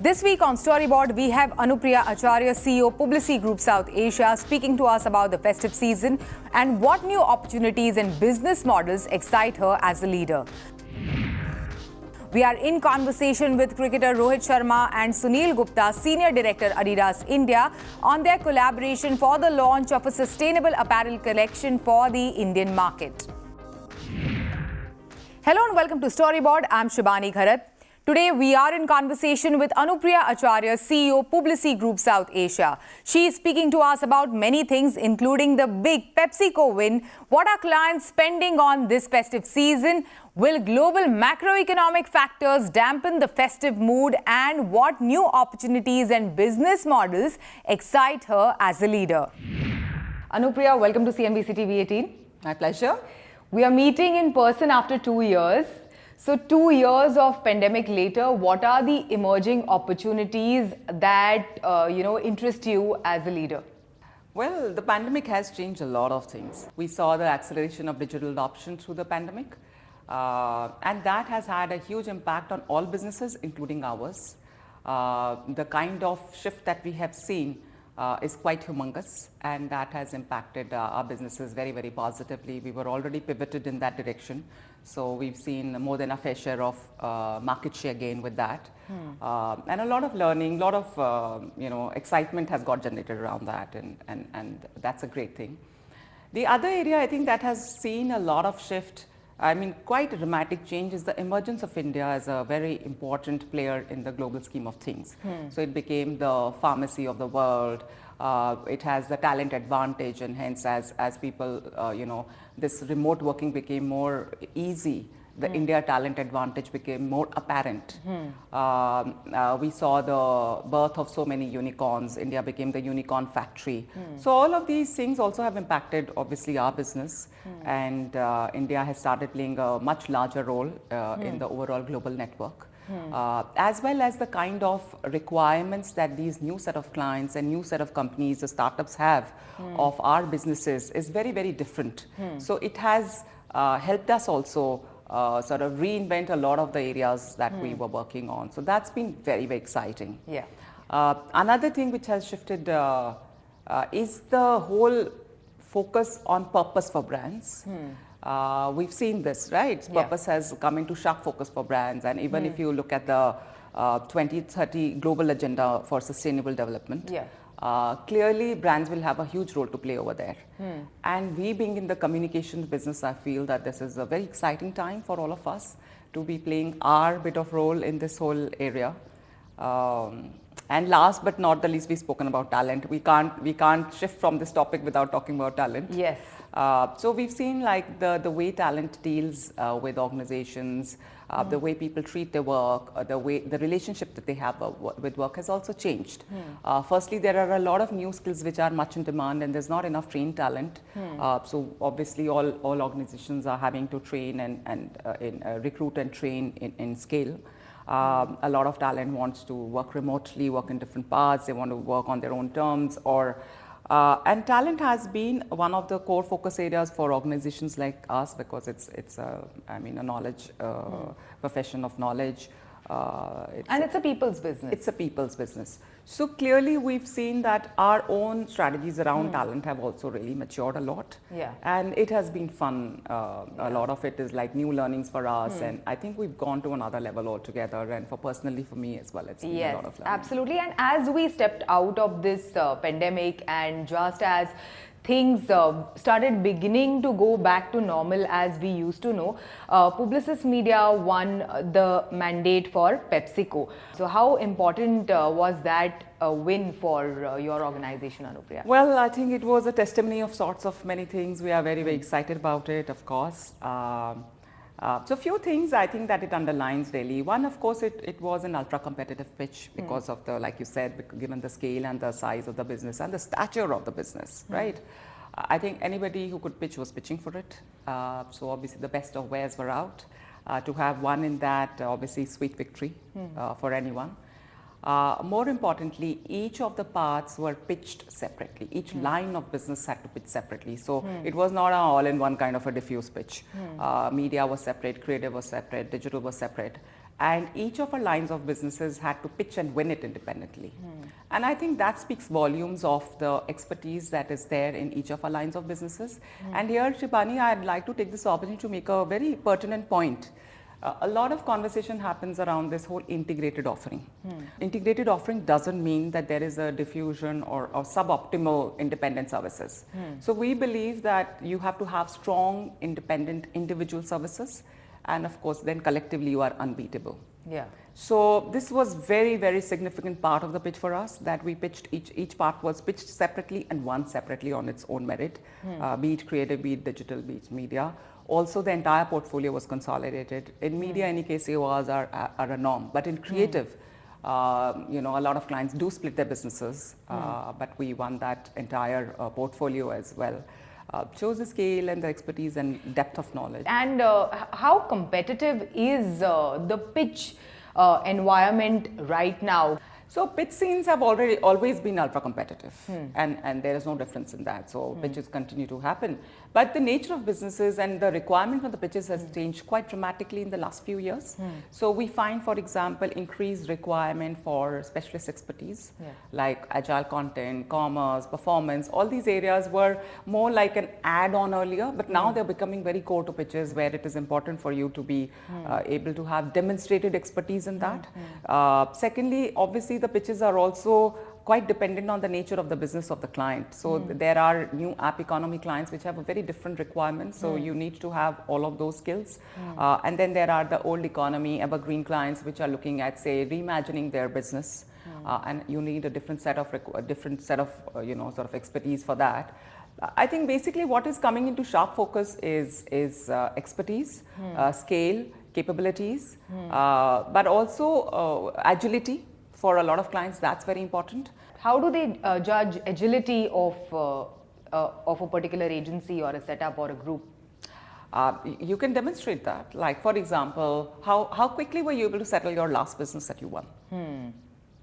This week on Storyboard, we have Anupriya Acharya, CEO, Publicis Groupe South Asia, speaking to us about the festive season and what new opportunities and business models excite her as a leader. We are in conversation with cricketer Rohit Sharma and Sunil Gupta, Senior Director, Adidas India, on their collaboration for the launch of a sustainable apparel collection for the Indian market. Hello and welcome to Storyboard. I'm Shibani Gharat. Today, we are in conversation with Anupriya Acharya, CEO, Publicis Groupe South Asia. She is speaking to us about many things, including the big PepsiCo win, what are clients spending on this festive season, will global macroeconomic factors dampen the festive mood, and what new opportunities and business models excite her as a leader. Anupriya, welcome to CNBC-TV18. My pleasure. We are meeting in person after 2 years. So 2 years of pandemic later, what are the emerging opportunities that interest you as a leader? Well, the pandemic has changed a lot of things. We saw the acceleration of digital adoption through the pandemic, and that has had a huge impact on all businesses, including ours. The kind of shift that we have seen is quite humongous, and that has impacted our businesses very, very positively. We were already pivoted in that direction. So we've seen more than a fair share of market share gain with that. And a lot of learning, a lot of excitement has got generated around that, and that's a great thing. The other area I think that has seen a lot of shift, quite a dramatic change, is the emergence of India as a very important player in the global scheme of things. So it became the pharmacy of the world. It has the talent advantage, and hence as people, this remote working became more easy, the India talent advantage became more apparent. We saw the birth of so many unicorns. India became the unicorn factory. So all of these things also have impacted, obviously, our business. And India has started playing a much larger role in the overall global network. As well as the kind of requirements that these new set of clients and new set of companies, the startups have of our businesses is very, very different. So it has helped us also sort of reinvent a lot of the areas that we were working on. So that's been very, very exciting. Yeah. Another thing which has shifted is the whole focus on purpose for brands. We've seen this, right? Purpose has come into sharp focus for brands, and even if you look at the 2030 global agenda for sustainable development, clearly brands will have a huge role to play over there. And we being in the communications business, I feel that this is a very exciting time for all of us to be playing our bit of role in this whole area. And last but not the least, we've spoken about talent. We can't shift from this topic without talking about talent. Yes. So we've seen like the way talent deals with organizations, the way people treat their work, the relationship that they have with work has also changed. Firstly, there are a lot of new skills which are much in demand, and there's not enough trained talent. So obviously, all organizations are having to train and recruit and train in scale. A lot of talent wants to work remotely, work in different parts. They want to work on their own terms, and talent has been one of the core focus areas for organizations like us, because it's a knowledge profession of knowledge. It's a people's business. It's a people's business. So clearly we've seen that our own strategies around talent have also really matured a lot. And it has been fun. A lot of it is like new learnings for us. And I think we've gone to another level altogether. And personally for me as well, it's been a lot of learning. Absolutely. And as we stepped out of this pandemic, and just as things started beginning to go back to normal as we used to know, Publicis Media won the mandate for PepsiCo. So how important was that win for your organization, Anupriya? Well, I think it was a testimony of sorts of many things. We are very, very excited about it, of course. So a few things I think that it underlines really. One, of course, it was an ultra competitive pitch because of the, like you said, given the scale and the size of the business and the stature of the business, right? I think anybody who could pitch was pitching for it. So obviously the best of wares were out. To have won in that, obviously sweet victory for anyone. More importantly, each of the parts were pitched separately. Each line of business had to pitch separately. So it was not an all-in-one kind of a diffuse pitch. Media was separate, creative was separate, digital was separate. And each of our lines of businesses had to pitch and win it independently. And I think that speaks volumes of the expertise that is there in each of our lines of businesses. And here, Shibani, I'd like to take this opportunity to make a very pertinent point. A lot of conversation happens around this whole integrated offering. Integrated offering doesn't mean that there is a diffusion or suboptimal independent services. So we believe that you have to have strong independent individual services, and of course then collectively you are unbeatable. Yeah. So this was very, very significant part of the pitch for us, that we pitched, each part was pitched separately and won separately on its own merit, be it creative, be it digital, be it media. Also, the entire portfolio was consolidated. In media, any case, AORs are a norm, but in creative, you know, a lot of clients do split their businesses, but we won that entire portfolio as well. Shows the scale and the expertise and depth of knowledge. And how competitive is the pitch environment right now? So pitch scenes have always been ultra competitive, and there is no difference in that. So pitches continue to happen, but the nature of businesses and the requirement for the pitches has changed quite dramatically in the last few years. So we find, for example, increased requirement for specialist expertise, like agile content, commerce, performance. All these areas were more like an add-on earlier, but now they're becoming very core to pitches, where it is important for you to be able to have demonstrated expertise in that. Secondly, obviously, the pitches are also quite dependent on the nature of the business of the client. So there are new app economy clients which have a very different requirement. So you need to have all of those skills. And then there are the old economy evergreen clients which are looking at, say, reimagining their business. And you need a different set of you know, sort of expertise for that. I think basically what is coming into sharp focus is expertise, scale, capabilities, but also agility. For a lot of clients, that's very important. How do they judge agility of a particular agency or a setup or a group? You can demonstrate that. Like, for example, how quickly were you able to settle your last business that you won?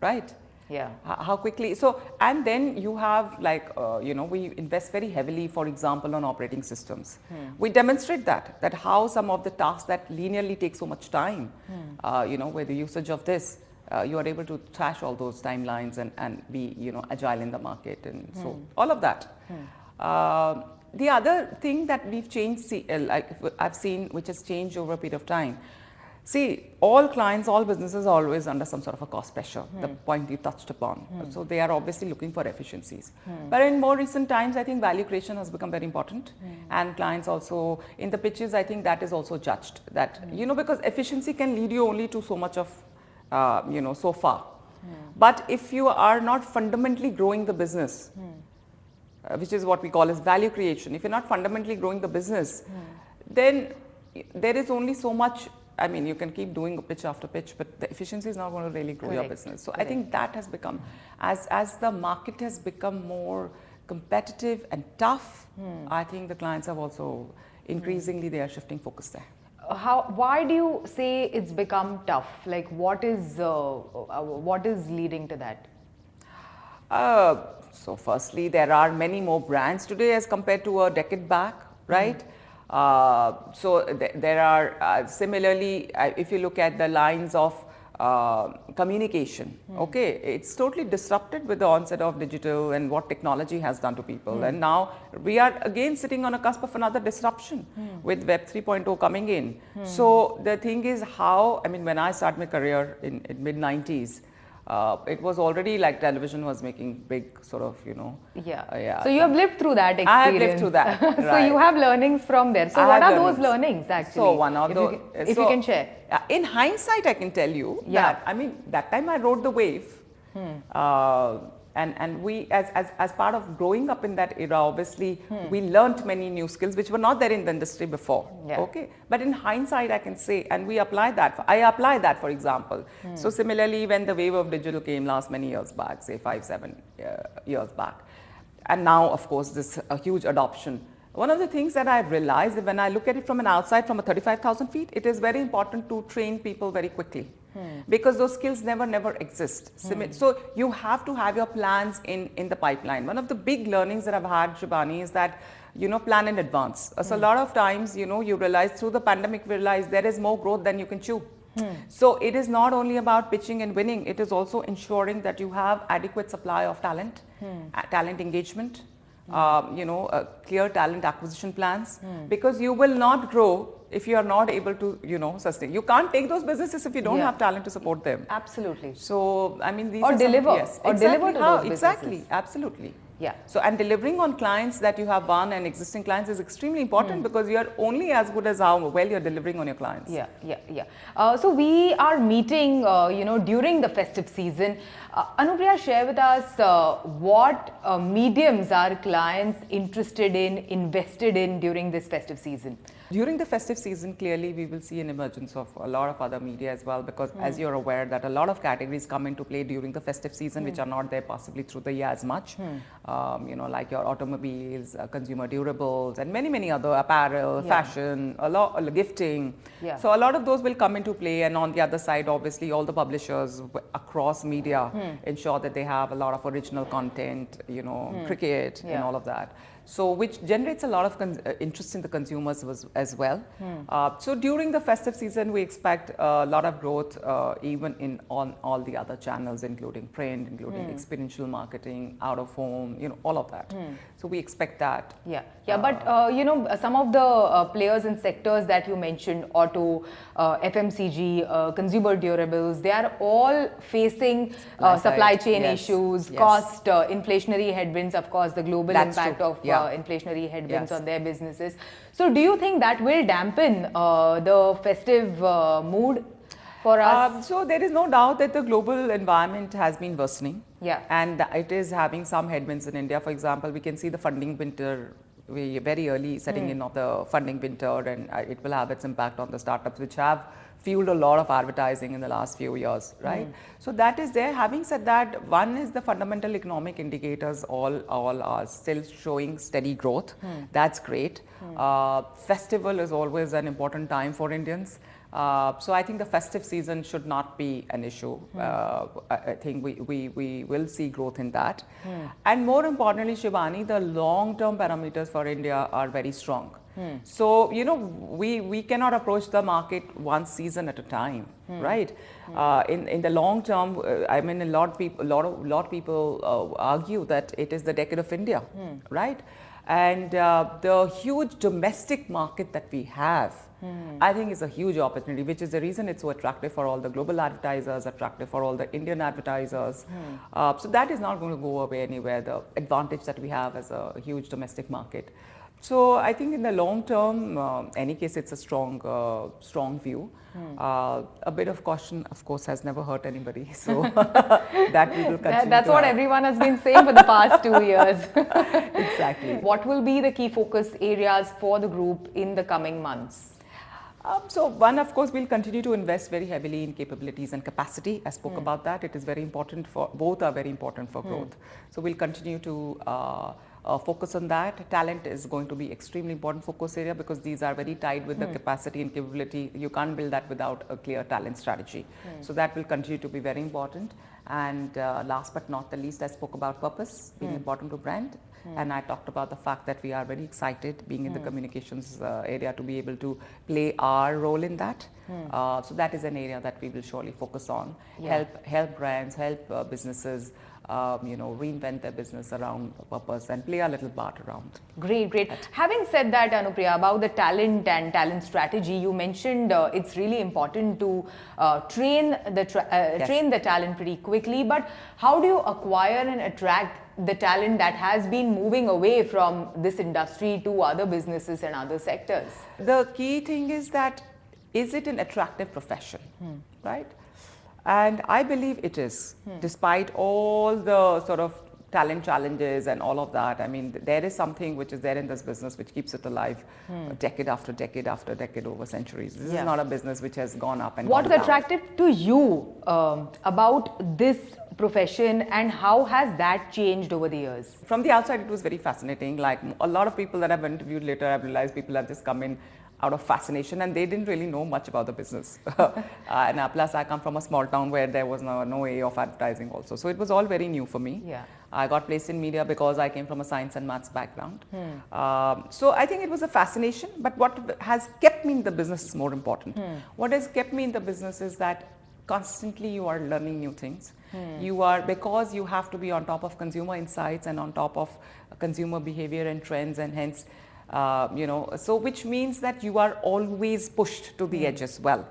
Right? Yeah. How quickly? So, and then you have, like, you know, we invest very heavily, for example, on operating systems. We demonstrate that how some of the tasks that linearly take so much time, you know, with the usage of this, you are able to trash all those timelines and be, you know, agile in the market, and so all of that. The other thing that we've changed, like I've seen, which has changed over a period of time. See, all clients, all businesses are always under some sort of a cost pressure, the point you touched upon. So they are obviously looking for efficiencies. But in more recent times, I think value creation has become very important. And clients also, in the pitches, I think that is also judged. That, you know, because efficiency can lead you only to so much of, you know, so far. But if you are not fundamentally growing the business, which is what we call as value creation, if you're not fundamentally growing the business, then there is only so much. I mean, you can keep doing pitch after pitch, but the efficiency is not going to really grow your business. So I think that has become, as the market has become more competitive and tough, I think the clients have also increasingly they are shifting focus there. Why do you say it's become tough? Like, what is leading to that? So firstly, there are many more brands today as compared to a decade back, right? So there are similarly, if you look at the lines of communication, okay, it's totally disrupted with the onset of digital and what technology has done to people. And now we are again sitting on a cusp of another disruption with Web 3.0 coming in. So the thing is how, I mean, when I started my career in mid-90s, it was already like television was making big sort of, you know. So you have lived through that experience. I have lived through that. So you have learnings from there. So what are those learnings actually? So one of those, if you can share. In hindsight, I can tell you that, I mean, that time I rode the wave. And we, as part of growing up in that era, obviously, we learnt many new skills which were not there in the industry before. Okay, but in hindsight, I can say, and we apply that. I apply that, for example. So similarly, when the wave of digital came last many years back, say 5-7 years back, and now, of course, this huge adoption. One of the things that I've realized when I look at it from an outside, from a 35,000 feet, it is very important to train people very quickly. Because those skills never exist. So you have to have your plans in the pipeline. One of the big learnings that I've had, Shibani, is that, plan in advance. So a lot of times, you realize through the pandemic, there is more growth than you can chew. So it is not only about pitching and winning, it is also ensuring that you have adequate supply of talent, talent engagement, clear talent acquisition plans, because you will not grow if you are not able to, sustain. You can't take those businesses if you don't have talent to support them. Absolutely. So, I mean, these or are deliver, some, yes, or exactly deliver to how, those exactly, businesses. absolutely. Yeah. So, and delivering on clients that you have won and existing clients is extremely important because you are only as good as how well you're delivering on your clients. So we are meeting, during the festive season. Anupriya, share with us what mediums are clients interested in, invested in during this festive season? During the festive season, clearly we will see an emergence of a lot of other media as well, because as you're aware that a lot of categories come into play during the festive season, which are not there possibly through the year as much, like your automobiles, consumer durables, and many other apparel, fashion, a lot, gifting. So a lot of those will come into play, and on the other side, obviously, all the publishers across media ensure that they have a lot of original content, cricket and all of that. So which generates a lot of interest in the consumers as well. So during the festive season, we expect a lot of growth even on all the other channels, including print, including experiential marketing, out of home, all of that. So we expect that. But some of the players and sectors that you mentioned, auto, FMCG, consumer durables, they are all facing supply chain issues, cost, inflationary headwinds, of course, the global impact of inflationary headwinds on their businesses. So do you think that will dampen the festive mood for us? So there is no doubt that the global environment has been worsening. And it is having some headwinds in India. For example, we can see the funding winter, very early setting in of the funding winter, and it will have its impact on the startups, which have fueled a lot of advertising in the last few years, right? So that is there. Having said that, one is the fundamental economic indicators all are still showing steady growth. That's great. Festival is always an important time for Indians. So I think the festive season should not be an issue. I think we will see growth in that. And more importantly, Shivani, the long-term parameters for India are very strong. So, we cannot approach the market one season at a time, right? In the long term, I mean, a lot of people argue that it is the decade of India, right? And the huge domestic market that we have, I think is a huge opportunity, which is the reason it's so attractive for all the global advertisers, attractive for all the Indian advertisers. So that is not going to go away anywhere, the advantage that we have as a huge domestic market. So I think in the long term, any case, it's a strong view. A bit of caution, of course, has never hurt anybody. So that we will continue. That's what everyone has been saying for the past 2 years. Exactly. What will be the key focus areas for the group in the coming months? So one, of course, we'll continue to invest very heavily in capabilities and capacity. I spoke about that. It is very important both are very important for growth. So we'll continue to focus on that. Talent is going to be extremely important focus area, because these are very tied with the capacity and capability. You can't build that without a clear talent strategy. So that will continue to be very important. And last but not the least, I spoke about purpose being important to brand. And I talked about the fact that we are very excited being in the communications area to be able to play our role in that. So that is an area that we will surely focus on. Help brands, help businesses, reinvent their business around purpose and play a little part around. Great. Having said that, Anupriya, about the talent and talent strategy, you mentioned it's really important to train the talent pretty quickly. But how do you acquire and attract the talent that has been moving away from this industry to other businesses and other sectors? The key thing is that, is it an attractive profession, right? And I believe it is, despite all the sort of talent challenges and all of that. I mean, there is something which is there in this business which keeps it alive decade after decade after decade over centuries. This is not a business which has gone up and What gone is attractive to you about this profession, and how has that changed over the years? From the outside, it was very fascinating. Like a lot of people that I've interviewed later, I've realized people have just come in out of fascination and they didn't really know much about the business. And plus, I come from a small town where there was no way of advertising also. So it was all very new for me. Yeah. I got placed in media because I came from a science and maths background. So I think it was a fascination, but what has kept me in the business is more important. What has kept me in the business is that constantly you are learning new things. Because you have to be on top of consumer insights and on top of consumer behavior and trends, and hence, so which means that you are always pushed to the edge as well.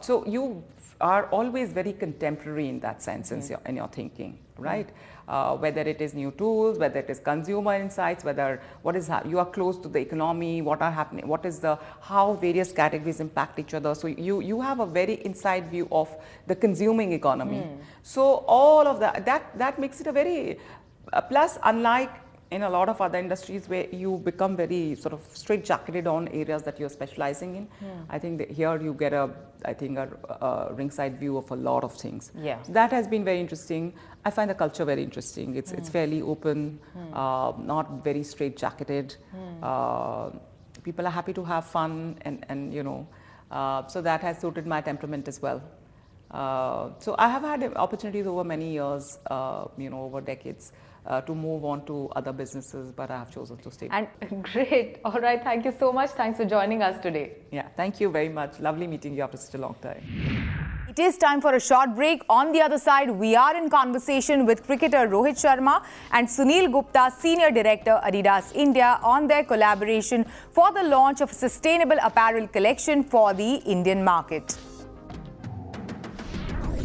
So you are always very contemporary in that sense in your thinking, right? Whether it is new tools, whether it is consumer insights, whether you are close to the economy, what are happening, how various categories impact each other. So you have a very inside view of the consuming economy. So all of that makes it a very plus, unlike in a lot of other industries where you become very sort of straight-jacketed on areas that you're specializing in. I think that here you get a ringside view of a lot of things. Yeah. So that has been very interesting. I find the culture very interesting. It's fairly open, not very straight-jacketed. People are happy to have fun, and so that has suited my temperament as well. So I have had opportunities over many years, over decades, to move on to other businesses, but I have chosen to stay. And great. All right. Thank you so much. Thanks for joining us today. Yeah, thank you very much. Lovely meeting you after such a long time. It is time for a short break. On the other side, we are in conversation with cricketer Rohit Sharma and Sunil Gupta, Senior Director, Adidas India, on their collaboration for the launch of a sustainable apparel collection for the Indian market.